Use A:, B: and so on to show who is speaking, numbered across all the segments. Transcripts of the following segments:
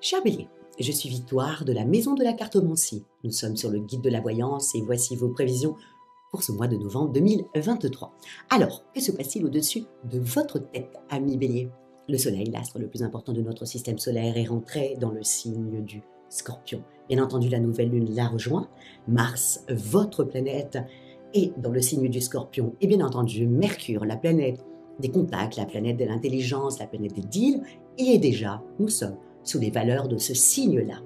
A: Cher Bélier, je suis Victoire de la Maison de la Cartomancie. Nous sommes sur le guide de la voyance et voici vos prévisions pour ce mois de novembre 2023. Alors, que se passe-t-il au-dessus de votre tête, ami Bélier? Le Soleil, l'astre le plus important de notre système solaire, est rentré dans le signe du Scorpion. Bien entendu, la nouvelle lune l'a rejoint. Mars, votre planète, est dans le signe du Scorpion. Et bien entendu, Mercure, la planète des contacts, la planète de l'intelligence, la planète des deals, y est déjà. Nous sommes sous les valeurs de ce signe-là.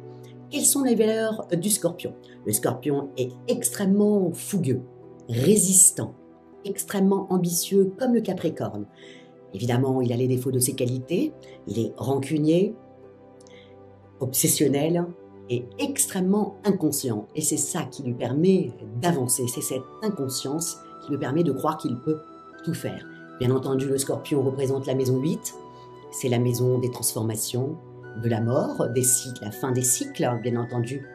A: Quelles sont les valeurs du Scorpion? Le Scorpion est extrêmement fougueux, résistant, extrêmement ambitieux comme le Capricorne. Évidemment, il a les défauts de ses qualités, il est rancunier, obsessionnel et extrêmement inconscient. Et c'est ça qui lui permet d'avancer, c'est cette inconscience qui lui permet de croire qu'il peut tout faire. Bien entendu, le Scorpion représente la maison 8, c'est la maison des transformations, de la mort, des cycles, la fin des cycles, bien entendu,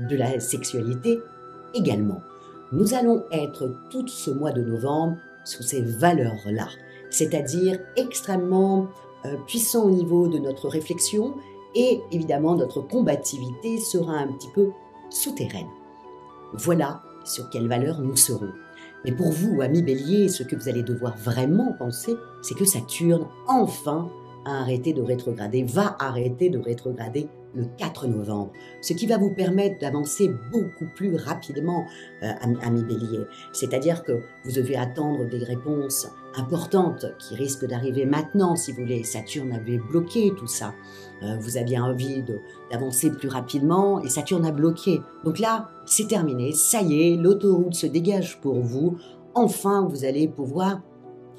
A: de la sexualité également. Nous allons être tout ce mois de novembre sous ces valeurs-là, c'est-à-dire extrêmement puissants au niveau de notre réflexion et évidemment notre combativité sera un petit peu souterraine. Voilà sur quelles valeurs nous serons. Mais pour vous, amis Bélier, ce que vous allez devoir vraiment penser, c'est que Saturne, enfin, a arrêté de rétrograder, va arrêter de rétrograder le 4 novembre, ce qui va vous permettre d'avancer beaucoup plus rapidement, amis Bélier. C'est-à-dire que vous devez attendre des réponses importantes qui risquent d'arriver maintenant, si vous voulez. Saturne avait bloqué tout ça. Vous aviez envie d'avancer plus rapidement et Saturne a bloqué. Donc là, c'est terminé, ça y est, l'autoroute se dégage pour vous. Enfin, vous allez pouvoir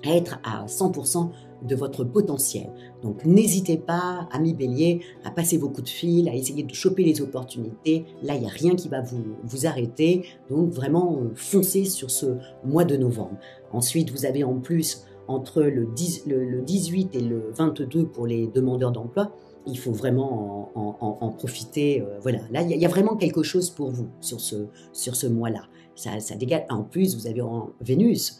A: être à 100% de votre potentiel. Donc n'hésitez pas, amis Bélier, à passer vos coups de fil, à essayer de choper les opportunités. Là, il n'y a rien qui va vous arrêter. Donc vraiment, foncez sur ce mois de novembre. Ensuite, vous avez en plus, entre le 18 et le 22 pour les demandeurs d'emploi, il faut vraiment en profiter. Voilà, là, il y a vraiment quelque chose pour vous sur ce mois-là. Ça dégage. En plus, vous avez Vénus,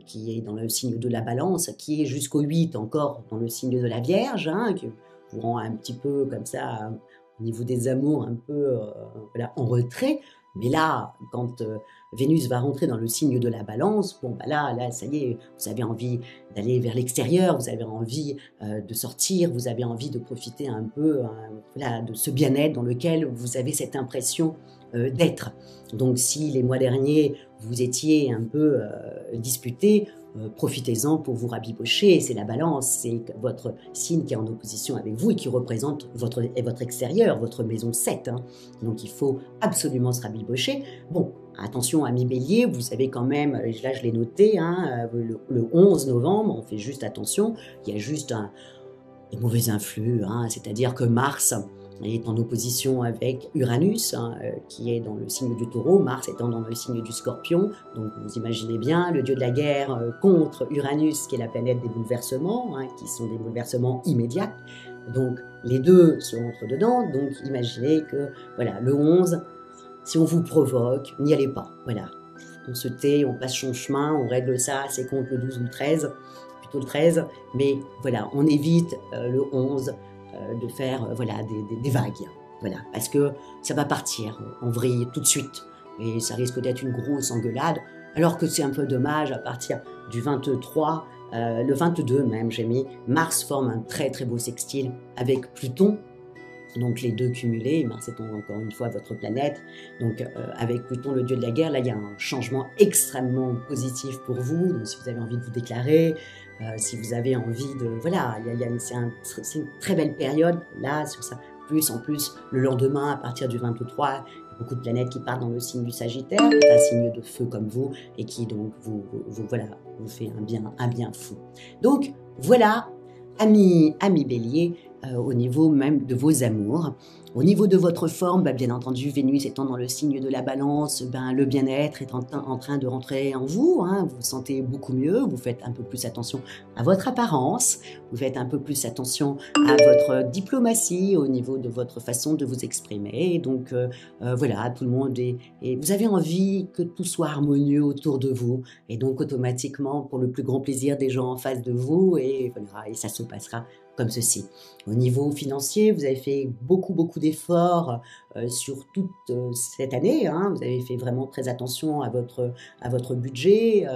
A: qui est dans le signe de la Balance, qui est jusqu'au 8 encore dans le signe de la Vierge, qui vous rend un petit peu comme ça, au niveau des amours, un peu voilà, en retrait. Mais là, quand Vénus va rentrer dans le signe de la Balance, bon, bah là, ça y est, vous avez envie d'aller vers l'extérieur, vous avez envie de sortir, vous avez envie de profiter un peu voilà, de ce bien-être dans lequel vous avez cette impression d'être. Donc si les mois derniers, vous étiez un peu disputés, profitez-en pour vous rabibocher. C'est la Balance, c'est votre signe qui est en opposition avec vous et qui représente votre extérieur, votre maison 7. Donc il faut absolument se rabibocher. Bon, attention, amis Bélier, vous savez quand même, là je l'ai noté, le 11 novembre, on fait juste attention, il y a juste des mauvais influx, c'est-à-dire que Mars est en opposition avec Uranus, qui est dans le signe du Taureau, Mars étant dans le signe du Scorpion. Donc vous imaginez bien le dieu de la guerre contre Uranus, qui est la planète des bouleversements, qui sont des bouleversements immédiats. Donc les deux se rentrent dedans. Donc imaginez que voilà, le 11, si on vous provoque, n'y allez pas. Voilà, on se tait, on passe son chemin, on règle ça, c'est contre le 12 ou le 13, plutôt le 13. Mais voilà, on évite le 11. De faire voilà, des vagues, voilà, parce que ça va partir en vrille tout de suite et ça risque d'être une grosse engueulade, alors que c'est un peu dommage. À partir du 23, le 22 même, j'ai mis, Mars forme un très très beau sextile avec Pluton. Donc les deux cumulés, Mars étant encore une fois votre planète, donc avec Pluton, le dieu de la guerre, là il y a un changement extrêmement positif pour vous. Donc si vous avez envie de vous déclarer, si vous avez envie de... Voilà, c'est une très belle période, là, sur ça. Plus en plus, le lendemain, à partir du 23, il y a beaucoup de planètes qui partent dans le signe du Sagittaire, qui est un signe de feu comme vous, et qui donc voilà, vous fait un bien fou. Donc voilà, amis Bélier, au niveau même de vos amours. Au niveau de votre forme, bien entendu, Vénus étant dans le signe de la Balance, le bien-être est en train de rentrer en vous, vous vous sentez beaucoup mieux, vous faites un peu plus attention à votre apparence, vous faites un peu plus attention à votre diplomatie, au niveau de votre façon de vous exprimer. Donc voilà, tout le monde et vous avez envie que tout soit harmonieux autour de vous, et donc automatiquement pour le plus grand plaisir des gens en face de vous, et voilà, et ça se passera comme ceci. Au niveau financier, vous avez fait beaucoup d'efforts sur toute cette année. Hein. Vous avez fait vraiment très attention à votre budget.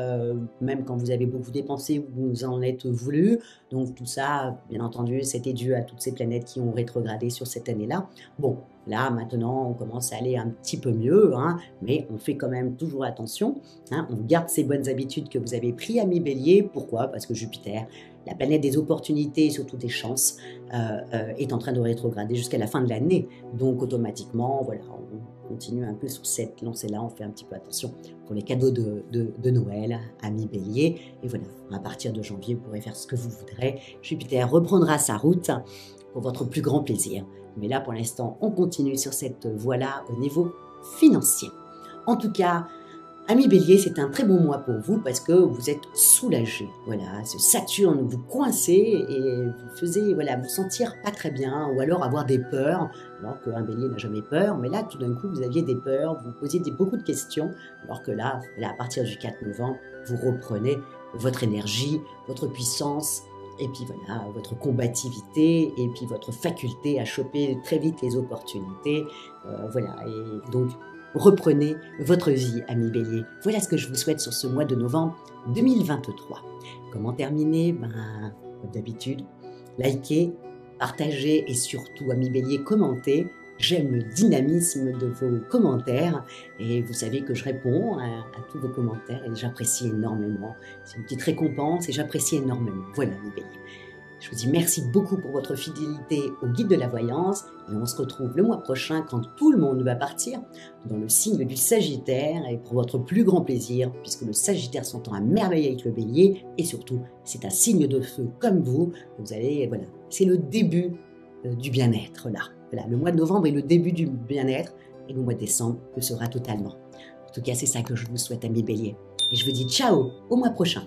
A: Même quand vous avez beaucoup dépensé, vous en êtes voulu. Donc tout ça, bien entendu, c'était dû à toutes ces planètes qui ont rétrogradé sur cette année-là. Bon, là, maintenant, on commence à aller un petit peu mieux, hein, mais on fait quand même toujours attention. Hein. On garde ces bonnes habitudes que vous avez prises, ami Bélier. Pourquoi? Parce que Jupiter, la planète des opportunités et surtout des chances, est en train de rétrograder jusqu'à la fin de l'année. Donc automatiquement, voilà, on continue un peu sur cette lancée-là, on fait un petit peu attention pour les cadeaux de Noël, ami Bélier. Et voilà, à partir de janvier, vous pourrez faire ce que vous voudrez. Jupiter reprendra sa route pour votre plus grand plaisir. Mais là, pour l'instant, on continue sur cette voie-là au niveau financier. En tout cas, ami Bélier, c'est un très bon mois pour vous parce que vous êtes soulagé. Voilà, ce Saturne vous coincez et vous faisait vous sentir pas très bien ou alors avoir des peurs, alors qu'un Bélier n'a jamais peur. Mais là, tout d'un coup, vous aviez des peurs, vous posiez beaucoup de questions, alors que là, à partir du 4 novembre, vous reprenez votre énergie, votre puissance, et puis voilà, votre combativité, et puis votre faculté à choper très vite les opportunités. Voilà, et donc reprenez votre vie, ami Bélier. Voilà ce que je vous souhaite sur ce mois de novembre 2023. Comment terminer? Comme d'habitude, likez, partagez et surtout, ami Bélier, commentez. J'aime le dynamisme de vos commentaires et vous savez que je réponds à tous vos commentaires et j'apprécie énormément. C'est une petite récompense et j'apprécie énormément. Voilà, ami Bélier. Je vous dis merci beaucoup pour votre fidélité au guide de la voyance et on se retrouve le mois prochain quand tout le monde va partir dans le signe du Sagittaire et pour votre plus grand plaisir puisque le Sagittaire s'entend à merveille avec le Bélier et surtout c'est un signe de feu comme vous. Vous allez, voilà, c'est le début du bien-être là. Voilà, le mois de novembre est le début du bien-être et le mois de décembre le sera totalement. En tout cas, c'est ça que je vous souhaite, ami Bélier. Et je vous dis ciao, au mois prochain.